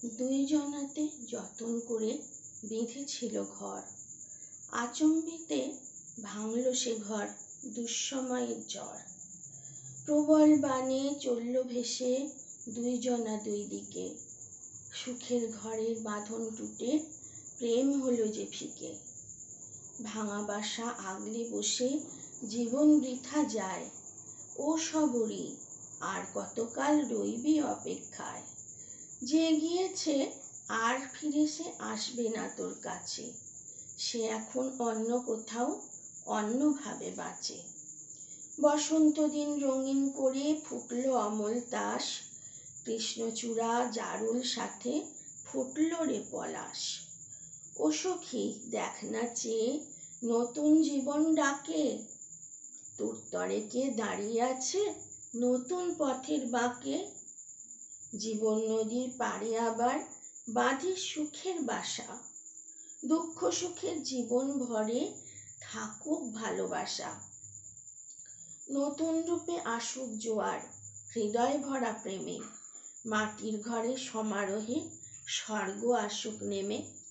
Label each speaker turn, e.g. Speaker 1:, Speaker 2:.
Speaker 1: দুইজনাতে যতন করে বেঁধেছিল ঘর, আচম্বিতে ভাঙল সে ঘর দুঃসময়ের ঝড়। প্রবল বানে চলল ভেসে দুইজনা দুই দিকে, সুখের ঘরের বাঁধন টুটে প্রেম হলো যে ফিকে। ভাঙা বাসা আগলে বসে জীবন বৃথা যায়, ও সবরই আর কতকাল রইবি অপেক্ষায়। যে গিয়েছে আর ফিরে সে আসবে না তোর কাছে, সে এখন অন্য কোথাও অন্যভাবে বাঁচে। বসন্ত দিন রঙিন করে ফুটলো অমল তাস, কৃষ্ণচূড়া জারুল সাথে ফুটলো রে পলাশ। ও সখী দেখ না চেয়ে নতুন জীবন ডাকে, তোর তরে কে দাঁড়িয়ে আছে নতুন পথের বাঁকে। জীবন নদীর পাড়ে আবার বাঁধে সুখের বাসা, দুঃখ সুখের জীবন ভরে থাকুক ভালোবাসা। নতুন রূপে আসুক জোয়ার হৃদয় ভরা প্রেমে, মাটির ঘরে সমারোহে স্বর্গ আসুক নেমে।